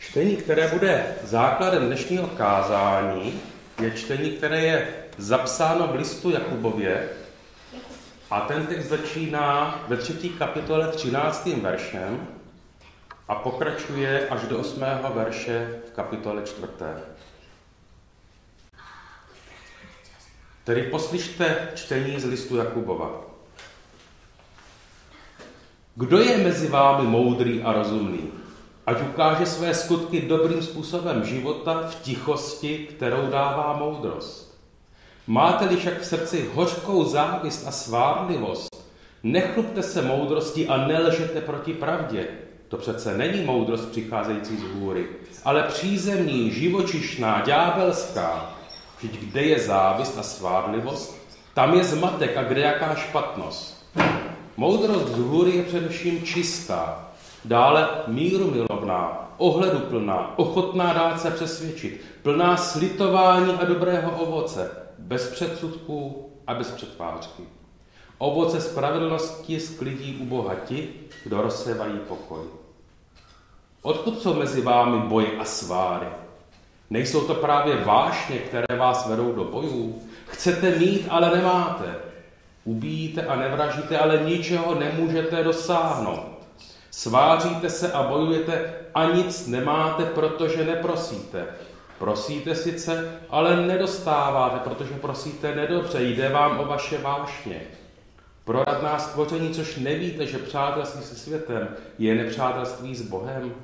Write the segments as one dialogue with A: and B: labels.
A: Čtení, které bude základem dnešního kázání, je čtení, které je zapsáno v listu Jakubově a ten text začíná ve 3. kapitole 13. veršem a pokračuje až do 8. verše v kapitole 4. Tedy poslyšte čtení z listu Jakubova. Kdo je mezi vámi moudrý a rozumný? Ať ukáže své skutky dobrým způsobem života v tichosti, kterou dává moudrost. Máte-li však v srdci hořkou závist a svárlivost, nechlubte se moudrosti a nelžete proti pravdě. To přece není moudrost přicházející z hůry, ale přízemní, živočišná, ďábelská. Vždyť kde je závist a svárlivost, tam je zmatek a kde jaká špatnost. Moudrost z hůry je především čistá, dále mírumilovná, ohleduplná, ochotná dát se přesvědčit, plná slitování a dobrého ovoce, bez předsudků a bez přetvářky. Ovoce spravedlnosti sklidí u Boha ti, kdo rozsévají pokoj. Odkud jsou mezi vámi boje a sváry? Nejsou to právě vášně, které vás vedou do bojů? Chcete mít, ale nemáte. Ubíjíte a nevražíte, ale ničeho nemůžete dosáhnout. Sváříte se a bojujete a nic nemáte, protože neprosíte. Prosíte sice, ale nedostáváte, protože prosíte nedobře, jde vám o vaše vášně. Proradná stvoření, což nevíte, že přátelství se světem je nepřátelství s Bohem.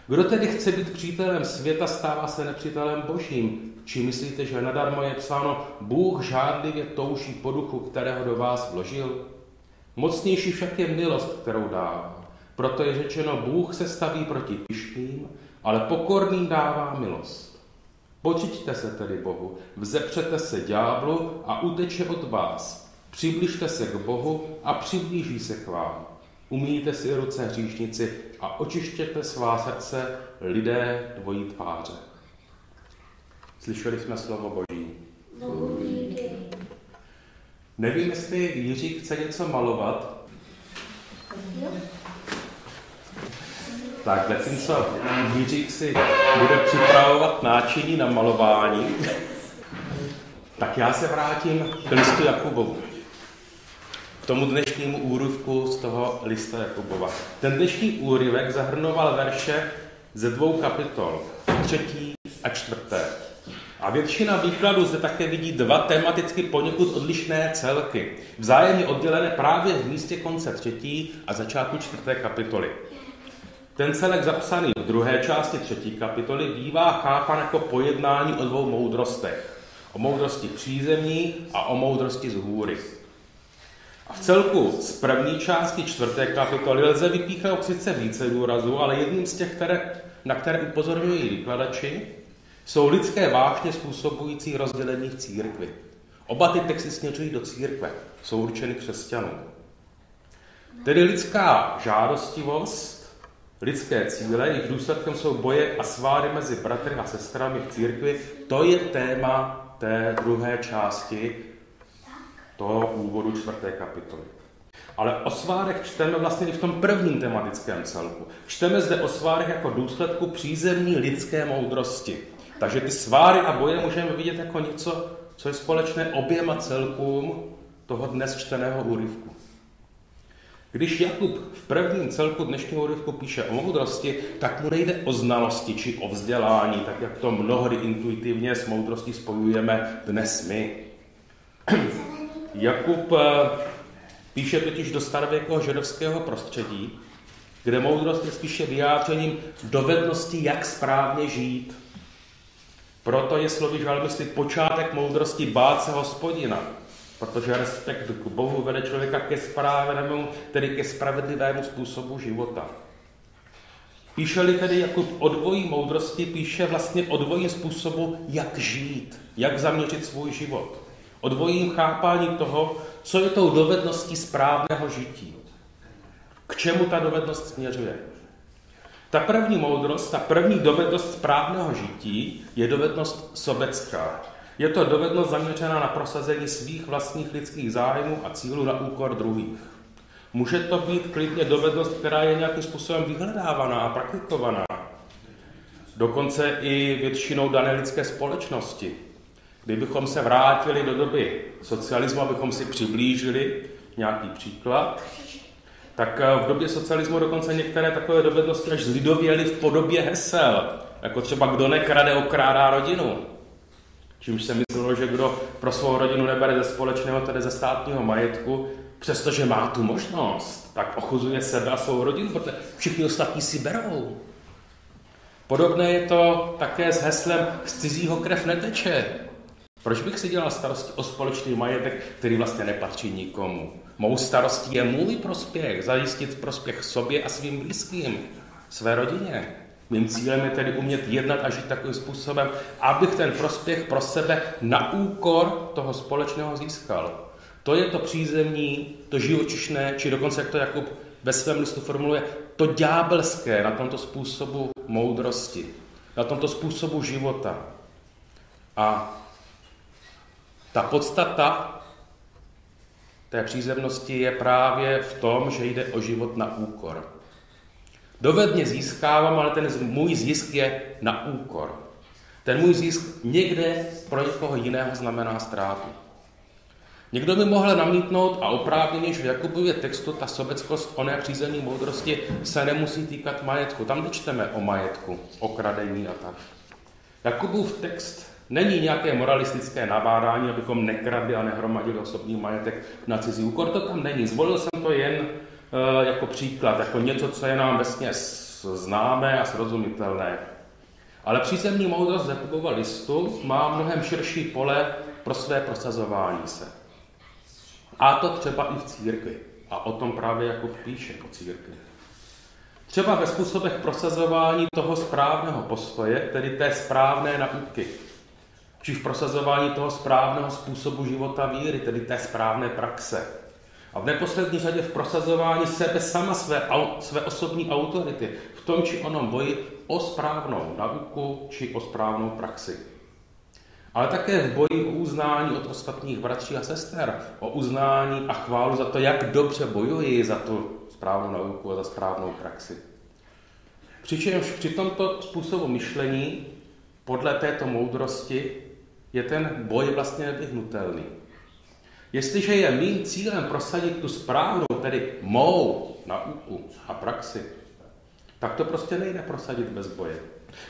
A: Kdo tedy chce být přítelem světa, stává se nepřítelem Božím. Či myslíte, že nadarmo je psáno, Bůh žádlivě touží po duchu, kterého do vás vložil? Mocnější však je milost, kterou dává. Proto je řečeno, Bůh se staví proti pyšným, ale pokorným dává milost. Počíťte se tedy Bohu, vzepřete se ďáblu a uteče od vás. Přibližte se k Bohu a přiblíží se k vám. Umýjte si ruce hříšnici a očištěte svá srdce, lidé dvojí tváře. Slyšeli jsme slovo Boží. Nevím, jestli Jiří chce něco malovat. Tak zatímco Jiří si bude připravovat náčiní na malování, tak já se vrátím k listu Jakubovu. K tomu dnešnímu úryvku z toho lista Jakubova. Ten dnešní úryvek zahrnoval verše ze 2 kapitol, 3. a 4. A většina výkladů zde také vidí 2 tematicky poněkud odlišné celky, vzájemně oddělené právě v místě konce 3. a začátku 4. kapitoly. Ten celek zapsaný v druhé části 3. kapitoly bývá chápan jako pojednání o 2 moudrostech. O moudrosti přízemní a o moudrosti z hůry. A v celku z první části 4. kapitoly lze vypíchnout sice více důrazů, ale jedním z těch, na které upozorňují výkladači, jsou lidské vášně způsobující rozdělení v církvi. Oba ty texty směřují do církve, jsou určeny křesťanům. Tedy lidská žádostivost, lidské cíle, jejich důsledkem jsou boje a sváry mezi bratry a sestrami v církvi, to je téma té druhé části toho úvodu 4. kapitoly. Ale o svárech čteme vlastně i v tom prvním tematickém celku. Čteme zde o svárech jako důsledku přízemní lidské moudrosti. Takže ty sváry a boje můžeme vidět jako něco, co je společné oběma celkům toho dnes čteného úryvku. Když Jakub v prvním celku dnešního úryvku píše o moudrosti, tak mu nejde o znalosti či o vzdělání, tak jak to mnohdy intuitivně s moudrostí spojujeme dnes my. Jakub píše totiž do starověkého židovského prostředí, kde moudrost je spíše vyjádřením dovednosti, jak správně žít. Proto je slovy žalmisty počátek moudrosti bát se Hospodina, protože respekt k Bohu vede člověka ke správnému, tedy ke spravedlivému způsobu života. Píše-li tedy Jakub o dvojí moudrosti, píše vlastně o dvojím způsobu, jak žít, jak zaměřit svůj život. O dvojím chápání toho, co je tou dovedností správného žití. K čemu ta dovednost směřuje. Ta první moudrost, ta první dovednost správného žití je dovednost sobecká. Je to dovednost zaměřená na prosazení svých vlastních lidských zájmů a cílů na úkor druhých. Může to být klidně dovednost, která je nějakým způsobem vyhledávaná a praktikovaná. dokonce i většinou dané lidské společnosti. Kdybychom se vrátili do doby socialismu, abychom si přiblížili nějaký příklad, tak v době socialismu dokonce některé takové dovednosti až zlidověly v podobě hesel, jako třeba kdo nekrade, okrádá rodinu. Čímž se myslelo, že kdo pro svou rodinu nebere ze společného, tedy ze státního majetku, přestože má tu možnost, tak ochuzuje sebe a svou rodinu, protože všichni ostatní si berou. Podobné je to také s heslem z cizího krev neteče. Proč bych si dělal starosti o společný majetek, který vlastně nepatří nikomu? Mou starostí je můj prospěch, zajistit prospěch sobě a svým blízkým, své rodině. Mým cílem je tedy umět jednat a žít takovým způsobem, abych ten prospěch pro sebe na úkor toho společného získal. To je to přízemní, to živočišné, či dokonce, jak to Jakub ve svém listu formuluje, to ďábelské na tomto způsobu moudrosti, na tomto způsobu života. A ta podstata té přízemnosti je právě v tom, že jde o život na úkor. Dovedně získávám, ale ten můj zisk je na úkor. Ten můj zisk někde pro někoho jiného znamená ztrátu. Někdo by mohl namítnout a oprávněně, že v Jakubově textu ta sobeckost oné přízemní moudrosti se nemusí týkat majetku. Tam nečteme o majetku, o kradení a tak. Jakubův text není nějaké moralistické nabádání, abychom nekradli a nehromadili osobní majetek na cizí úkor. To tam není. Zvolil jsem to jen jako příklad, jako něco, co je nám vesměs známé a srozumitelné. Ale přízemní moudrost Jakubova listu má mnohem širší pole pro své prosazování se. A to třeba i v církvi. A o tom právě Jakub píše o církvi. Třeba ve způsobech prosazování toho správného postoje, tedy té správné nauky. Či v prosazování toho správného způsobu života víry, tedy té správné praxe. A v neposlední řadě v prosazování sebe sama své osobní autority v tom či onom boji o správnou nauku či o správnou praxi. Ale také v boji o uznání od ostatních bratří a sester, o uznání a chválu za to, jak dobře bojuji za tu správnou nauku a za správnou praxi. Přičemž při tomto způsobu myšlení, podle této moudrosti, je ten boj vlastně nevyhnutelný. Jestliže je mým cílem prosadit tu správnou, tedy mou nauku a praxi, tak to prostě nejde prosadit bez boje.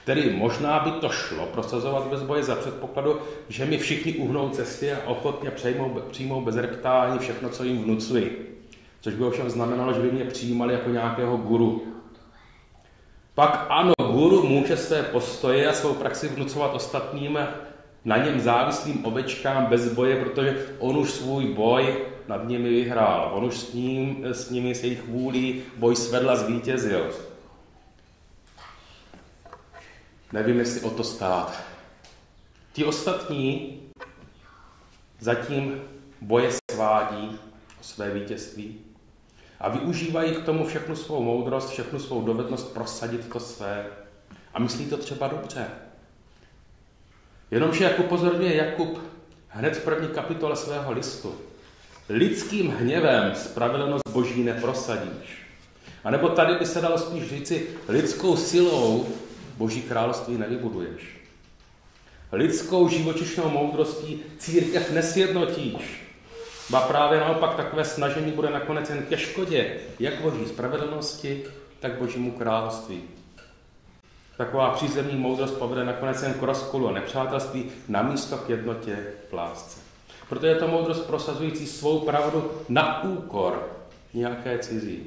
A: Tedy možná by to šlo prosazovat bez boje za předpokladu, že mi všichni uhnou cesty a ochotně přijmou bez reptání všechno, co jim vnucuji. Což by ovšem znamenalo, že by mě přijímali jako nějakého guru. Pak ano, guru může své postoje a svou praxi vnucovat ostatním na něm závislým ovečkám bez boje, protože on už svůj boj nad nimi vyhrál. On už s nimi s jejich vůlí boj svedl a zvítězil. Nevím, jestli o to stát. Ti ostatní zatím boje svádí o své vítězství a využívají k tomu všechnu svou moudrost, všechnu svou dovednost prosadit to své. A myslí to třeba dobře. Jenomže, jak upozorňuje Jakub hned v první kapitole svého listu, lidským hněvem spravedlnost Boží neprosadíš. A nebo tady by se dalo spíš říci, lidskou silou Boží království nevybuduješ. Lidskou živočišnou moudrostí církev nesjednotíš. Ba právě naopak takové snažení bude nakonec jen ke škodě, jak Boží spravedlnosti, tak Božímu království. Taková přízemní moudrost povede nakonec jen k rozkolu a nepřátelství namísto k jednotě v lásce. Proto je to moudrost prosazující svou pravdu na úkor nějaké cizí.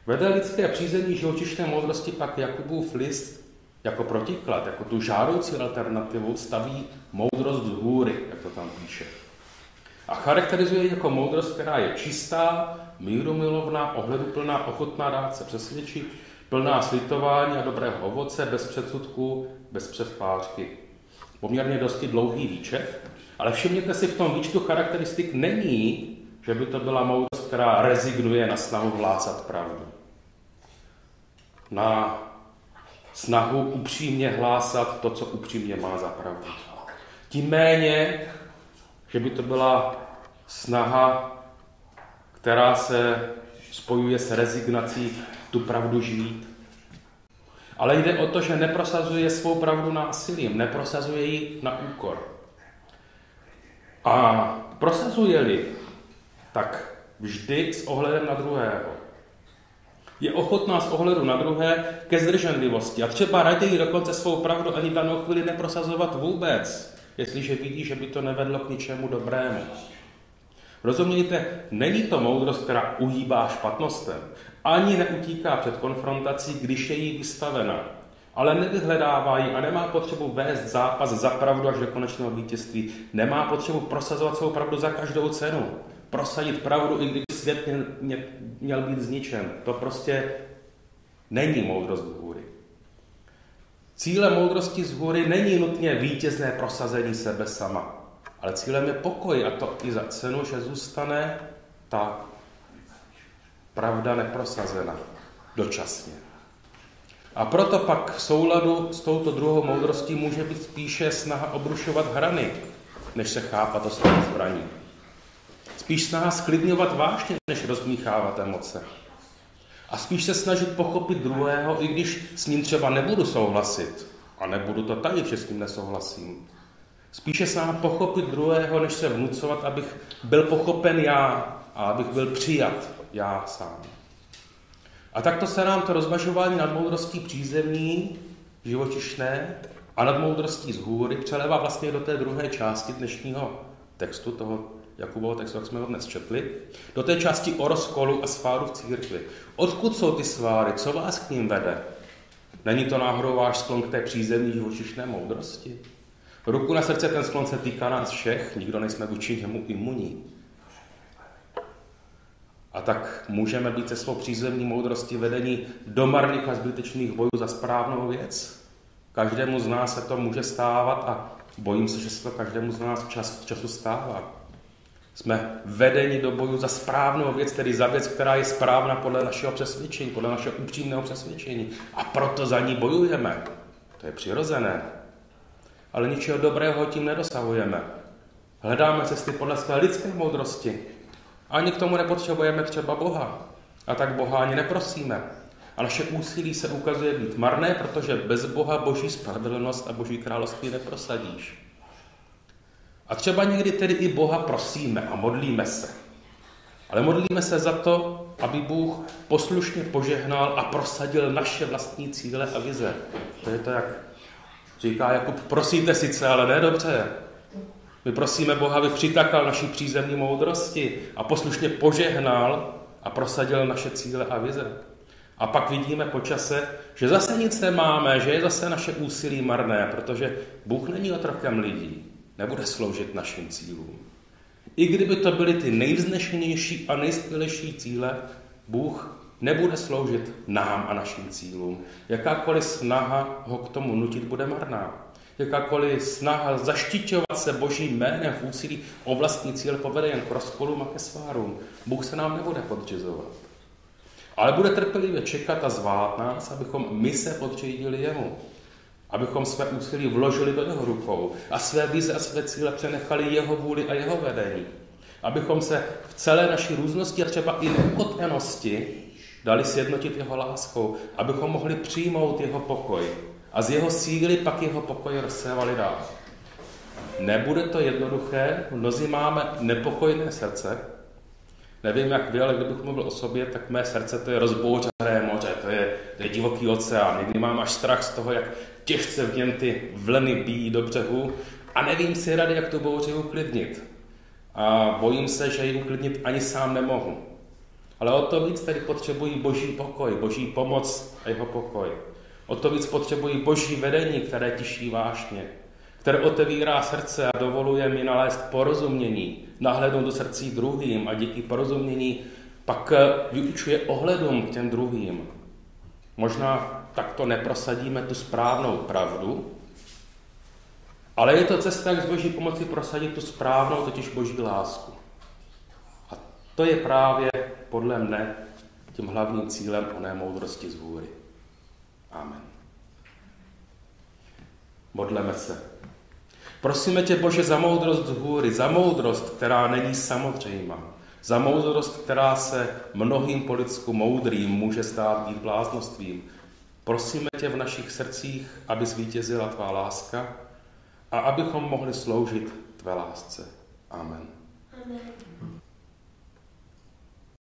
A: Vedle lidské přízemní živočišné moudrosti pak Jakubův list jako protiklad, jako tu žádoucí alternativu staví moudrost z hůry, jak to tam píše. A charakterizuje ji jako moudrost, která je čistá, mírumilovná, ohleduplná, ochotná dát se přesvědčit, plná slitování a dobrého ovoce, bez předsudků, bez předpářky. Poměrně dosti dlouhý výčet, ale všimněte si, v tom výčtu charakteristik není, že by to byla moudrost, která rezignuje na snahu hlásat pravdu. Na snahu upřímně hlásat to, co upřímně má za pravdu. Tím méně, že by to byla snaha, která se spojuje s rezignací tu pravdu žít. Ale jde o to, že neprosazuje svou pravdu násilím, neprosazuje ji na úkor. A prosazuje-li, tak vždy s ohledem na druhého. Je ochotná z ohledu na druhé ke zdrženlivosti a třeba raději dokonce svou pravdu ani v danou chvíli neprosazovat vůbec, jestliže vidí, že by to nevedlo k ničemu dobrému. Rozumějte, není to moudrost, která uhýbá špatnostem, ani neutíká před konfrontací, když je jí vystavena, ale nevyhledává ji a nemá potřebu vést zápas za pravdu až do konečného vítězství. Nemá potřebu prosazovat svou pravdu za každou cenu. Prosadit pravdu, i kdyby svět měl být zničen. To prostě není moudrost z hůry. Cílem moudrosti z hůry není nutně vítězné prosazení sebe sama, ale cílem je pokoj, a to i za cenu, že zůstane ta pravda neprosazena dočasně. A proto pak v souladu s touto druhou moudrostí může být spíše snaha obrušovat hrany, než se chápat o svém zbraní. Spíš snaha sklidňovat vášně, než rozmíchávat emoce. A spíš se snažit pochopit druhého, i když s ním třeba nebudu souhlasit. A nebudu to tajit, že s ním nesouhlasím. Spíše snaha pochopit druhého, než se vnucovat, abych byl pochopen já a abych byl přijat já sám. A takto se nám to rozvažování nad moudrostí přízemní, živočišné a nad moudrostí z hůry přelévá vlastně do té druhé části dnešního textu, toho Jakubovo textu, jak jsme ho dnes četli, do té části o rozkolu a sváru v církvi. Odkud jsou ty sváry? Co vás k ním vede? Není to náhodou váš sklon k té přízemní živočišné moudrosti? Ruku na srdce, ten sklon se týká nás všech, nikdo nejsme vůči němu imunní. A tak můžeme být se svou přízemní moudrostí vedení do marných a zbytečných bojů za správnou věc. Každému z nás se to může stávat a bojím se, že se to každému z nás času stává. Jsme vedeni do boju za správnou věc, tedy za věc, která je správná podle našeho přesvědčení, podle našeho upřímného přesvědčení. A proto za ní bojujeme. To je přirozené. Ale ničeho dobrého tím nedosahujeme. Hledáme cesty podle své lidské moudrosti. Ani k tomu nepotřebujeme třeba Boha. A tak Boha ani neprosíme. A naše úsilí se ukazuje být marné, protože bez Boha Boží spravedlnost a Boží království neprosadíš. A třeba někdy tedy i Boha prosíme a modlíme se. Ale modlíme se za to, aby Bůh poslušně požehnal a prosadil naše vlastní cíle a vize. To je to, jak říká Jakub, prosíte sice, ale ne dobře. My prosíme Boha, aby přitakal naší přízemní moudrosti a poslušně požehnal a prosadil naše cíle a vize. A pak vidíme po čase, že zase nic nemáme, že je zase naše úsilí marné, protože Bůh není otrokem lidí, nebude sloužit našim cílům. I kdyby to byly ty nejvznešenější a nejskvělejší cíle, Bůh nebude sloužit nám a našim cílům. Jakákoliv snaha ho k tomu nutit bude marná. Jakákoliv snaha zaštiťovat se Božím jménem v úsilí o vlastní cíl povede jen k rozkolům a ke svárům. Bůh se nám nebude podřizovat. Ale bude trpělivě čekat a zvát nás, abychom my se podřídili jemu. Abychom své úsilí vložili do jeho rukou a své vize a své cíle přenechali jeho vůli a jeho vedení. Abychom se v celé naší různosti a třeba i neukotvenosti dali sjednotit jeho láskou, abychom mohli přijmout jeho pokoj a z jeho síly pak jeho pokoj rozsévali dál. Nebude to jednoduché, mnozí máme nepokojné srdce. Nevím, jak vy, ale kdybych mluvil o sobě, tak mé srdce to je rozbouřené moře, to je divoký oceán. Někdy mám až strach z toho, jak těžce v něm ty vlny bijí do břehu a nevím si rady, jak tu bouři uklidnit. A bojím se, že ji uklidnit ani sám nemohu. Ale o to víc tedy potřebují Boží pokoj, Boží pomoc a jeho pokoj. O to víc potřebují Boží vedení, které tiší vášně, které otevírá srdce a dovoluje mi nalézt porozumění, nahlédnout do srdcí druhým a díky porozumění pak vyučuje ohledům k těm druhým. Možná takto neprosadíme tu správnou pravdu, ale je to cesta, jak z Boží pomoci prosadit tu správnou, totiž Boží lásku. A to je právě podle mne tím hlavním cílem oné moudrosti z hůry. Amen. Modleme se. Prosíme tě, Bože, za moudrost z hůry, za moudrost, která není samozřejmá, za moudrost, která se mnohým po lidsku moudrým může stát být bláznostvím. Prosíme tě v našich srdcích, aby zvítězila tvá láska a abychom mohli sloužit tvé lásce. Amen.